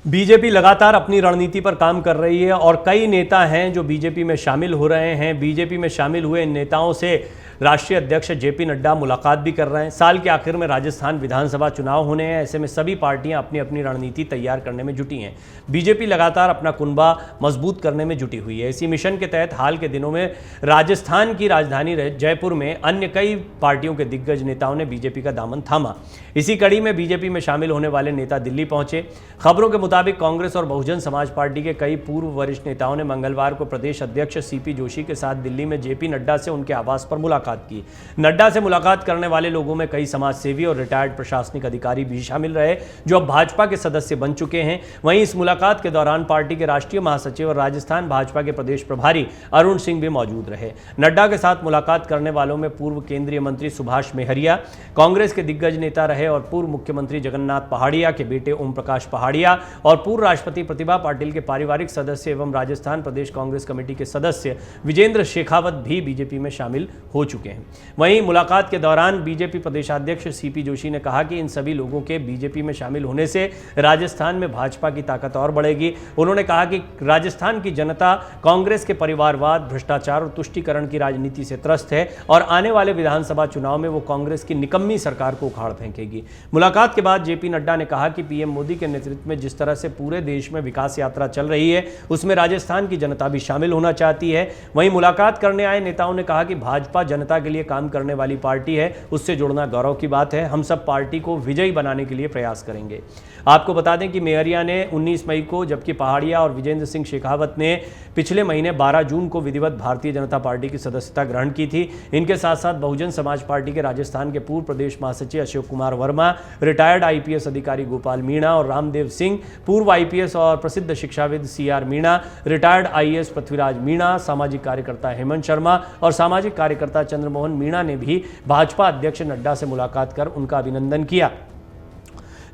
BJP लगातार अपनी रणनीति पर काम कर रही है और कई नेता हैं जो बीजेपी में शामिल हो रहे हैं। बीजेपी में शामिल हुए इन नेताओं से राष्ट्रीय अध्यक्ष जेपी नड्डा मुलाकात भी कर रहे हैं। साल के आखिर में राजस्थान विधानसभा चुनाव होने हैं, ऐसे में सभी पार्टियां अपनी अपनी रणनीति तैयार करने में जुटी हैं। बीजेपी लगातार अपना कुनबा मजबूत करने में जुटी हुई है। इसी मिशन के तहत हाल के दिनों में राजस्थान की राजधानी जयपुर में अन्य कई पार्टियों के दिग्गज नेताओं ने बीजेपी का दामन थामा। इसी कड़ी में बीजेपी में शामिल होने वाले नेता दिल्ली पहुंचे। खबरों के मुताबिक कांग्रेस और बहुजन समाज पार्टी के कई पूर्व वरिष्ठ नेताओं ने मंगलवार को प्रदेश अध्यक्ष सीपी जोशी के साथ दिल्ली में जेपी नड्डा से उनके आवास पर मुलाकात की। नड्डा से मुलाकात करने वाले लोगों में कई समाज सेवी और रिटायर्ड प्रशासनिक अधिकारी भी शामिल रहे, जो अब भाजपा के सदस्य बन चुके हैं। वहीं इस मुलाकात के दौरान पार्टी के राष्ट्रीय महासचिव और राजस्थान भाजपा के प्रदेश प्रभारी अरुण सिंह भी मौजूद रहे। नड्डा के साथ मुलाकात करने वालों में पूर्व केंद्रीय मंत्री सुभाष मेहरिया, कांग्रेस के दिग्गज नेता रहे और पूर्व मुख्यमंत्री जगन्नाथ पहाड़िया के बेटे ओम प्रकाश पहाड़िया और पूर्व राष्ट्रपति प्रतिभा पाटिल के पारिवारिक सदस्य एवं राजस्थान प्रदेश कांग्रेस कमेटी के सदस्य विजेंद्र शेखावत भी बीजेपी में शामिल हो चुके हैं। वहीं मुलाकात के दौरान बीजेपी प्रदेशाध्यक्ष सीपी जोशी ने कहा कि इन सभी लोगों के बीजेपी में शामिल होने से राजस्थान में भाजपा की ताकत और बढ़ेगी। उन्होंने कहा कि राजस्थान की जनता कांग्रेस के परिवारवाद, भ्रष्टाचार और तुष्टीकरण की राजनीति से त्रस्त है और आने वाले विधानसभा चुनाव में वो कांग्रेस की निकम्मी सरकार को उखाड़ फेंकेगी। मुलाकात के बाद जेपी नड्डा ने कहा कि पीएम मोदी के नेतृत्व में जिस तरह से पूरे देश में विकास यात्रा चल रही है, उसमें राजस्थान की जनता भी शामिल होना चाहती है। वहीं मुलाकात करने आए नेताओं ने कहा कि भाजपा जनता के लिए काम करने वाली पार्टी है, उससे जुड़ना गौरव की बात है। हम सब पार्टी को विजयी बनाने के लिए प्रयास करेंगे। आपको बता दें कि मेहरिया ने 19 मई को, जबकि पहाड़िया और विजेंद्र सिंह शेखावत ने पिछले महीने 12 जून को विधिवत भारतीय जनता पार्टी की सदस्यता ग्रहण की थी। इनके साथ साथ बहुजन समाज पार्टी के राजस्थान के पूर्व प्रदेश महासचिव अशोक कुमार वर्मा, रिटायर्ड आईपीएस अधिकारी गोपाल मीणा और रामदेव सिंह, पूर्व आईपीएस और प्रसिद्ध शिक्षाविद CR Meena, retired IAS Prithviraj Meena, सामाजिक कार्यकर्ता हेमंत शर्मा और सामाजिक कार्यकर्ता चंद्रमोहन मीणा ने भी भाजपा अध्यक्ष नड्डा से मुलाकात कर उनका अभिनंदन किया।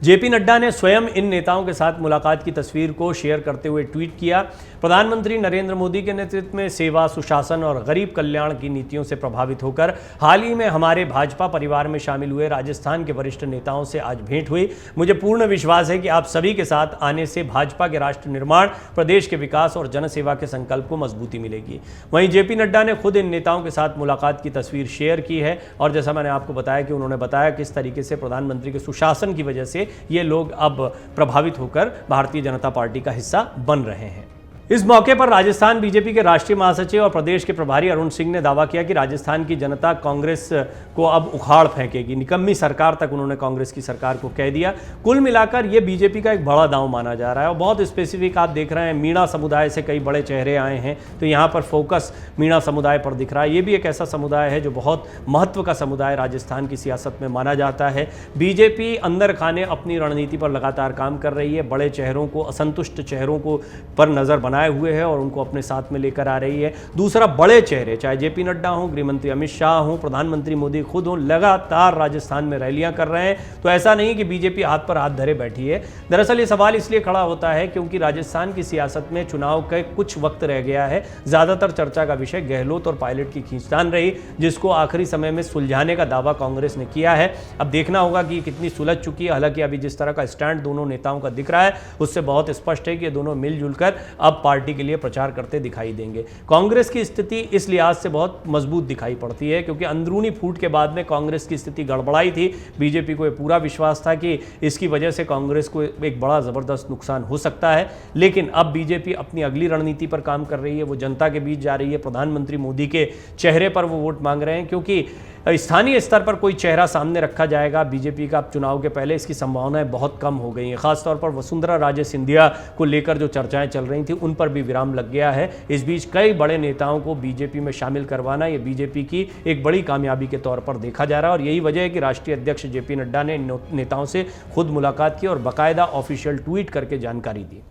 जेपी नड्डा ने स्वयं इन नेताओं के साथ मुलाकात की तस्वीर को शेयर करते हुए ट्वीट किया, प्रधानमंत्री नरेंद्र मोदी के नेतृत्व में सेवा, सुशासन और गरीब कल्याण की नीतियों से प्रभावित होकर हाल ही में हमारे भाजपा परिवार में शामिल हुए राजस्थान के वरिष्ठ नेताओं से आज भेंट हुई। मुझे पूर्ण विश्वास है कि आप सभी के साथ आने से भाजपा के राष्ट्र निर्माण, प्रदेश के विकास और जनसेवा के संकल्प को मजबूती मिलेगी। वहीं जेपी नड्डा ने खुद इन नेताओं के साथ मुलाकात की तस्वीर शेयर की है और जैसा मैंने आपको बताया कि उन्होंने बताया किस तरीके से प्रधानमंत्री के सुशासन की वजह से ये लोग अब प्रभावित होकर भारतीय जनता पार्टी का हिस्सा बन रहे हैं। इस मौके पर राजस्थान बीजेपी के राष्ट्रीय महासचिव और प्रदेश के प्रभारी अरुण सिंह ने दावा किया कि राजस्थान की जनता कांग्रेस को अब उखाड़ फेंकेगी। निकम्मी सरकार तक उन्होंने कांग्रेस की सरकार को कह दिया। कुल मिलाकर यह बीजेपी का एक बड़ा दांव माना जा रहा है और बहुत स्पेसिफिक आप देख रहे हैं, मीणा समुदाय से कई बड़े चेहरे आए हैं, तो यहाँ पर फोकस मीणा समुदाय पर दिख रहा है। ये भी एक ऐसा समुदाय है जो बहुत महत्व का समुदाय राजस्थान की सियासत में माना जाता है। बीजेपी अंदर खाने अपनी रणनीति पर लगातार काम कर रही है, बड़े चेहरों को, असंतुष्ट चेहरों को पर नजर बनाए हुए है और उनको अपने साथ में लेकर आ रही है। दूसरा, बड़े चेहरे चाहे जेपी नड्डा हो, गृहमंत्री अमित शाह हो, प्रधानमंत्री मोदी खुद हो, लगातार राजस्थान में रैलियां कर रहे हैं। तो ऐसा नहीं कि बीजेपी हाथ पर हाथ धरे बैठी है। दरअसल ये सवाल इसलिए खड़ा होता है क्योंकि राजस्थान की सियासत में चुनाव का कुछ वक्त रह गया है। ज्यादातर चर्चा का विषय गहलोत और पायलट की खींचतान रही, जिसको आखिरी समय में सुलझाने का दावा कांग्रेस ने किया है। अब देखना होगा कि कितनी सुलझ चुकी है। हालांकि अभी जिस तरह का स्टैंड दोनों नेताओं का दिख रहा है, उससे बहुत स्पष्ट है कि ये दोनों मिलजुल कर अब पार्टी के लिए प्रचार करते दिखाई देंगे। कांग्रेस की स्थिति इस लिहाज से बहुत मजबूत दिखाई पड़ती है क्योंकि अंदरूनी फूट के बाद में कांग्रेस की स्थिति गड़बड़ाई थी। बीजेपी को यह पूरा विश्वास था कि इसकी वजह से कांग्रेस को एक बड़ा जबरदस्त नुकसान हो सकता है, लेकिन अब बीजेपी अपनी अगली रणनीति पर काम कर रही है। वो जनता के बीच जा रही है, प्रधानमंत्री मोदी के चेहरे पर वो वोट मांग रहे हैं क्योंकि स्थानीय स्तर पर कोई चेहरा सामने रखा जाएगा बीजेपी का चुनाव के पहले, इसकी संभावनाएं बहुत कम हो गई हैं। खासतौर पर वसुंधरा राजे सिंधिया को लेकर जो चर्चाएं चल रही थी, उन पर भी विराम लग गया है। इस बीच कई बड़े नेताओं को बीजेपी में शामिल करवाना ये बीजेपी की एक बड़ी कामयाबी के तौर पर देखा जा रहा है और यही वजह है कि राष्ट्रीय अध्यक्ष जेपी नड्डा ने इन नेताओं से खुद मुलाकात की और बाकायदा ऑफिशियल ट्वीट करके जानकारी दी।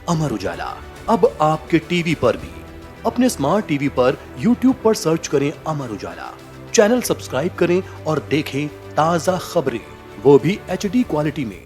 अमर उजाला अब आपके टीवी पर भी। अपने स्मार्ट टीवी पर यूट्यूब पर सर्च करें अमर उजाला, चैनल सब्सक्राइब करें और देखें ताजा खबरें, वो भी HD क्वालिटी में।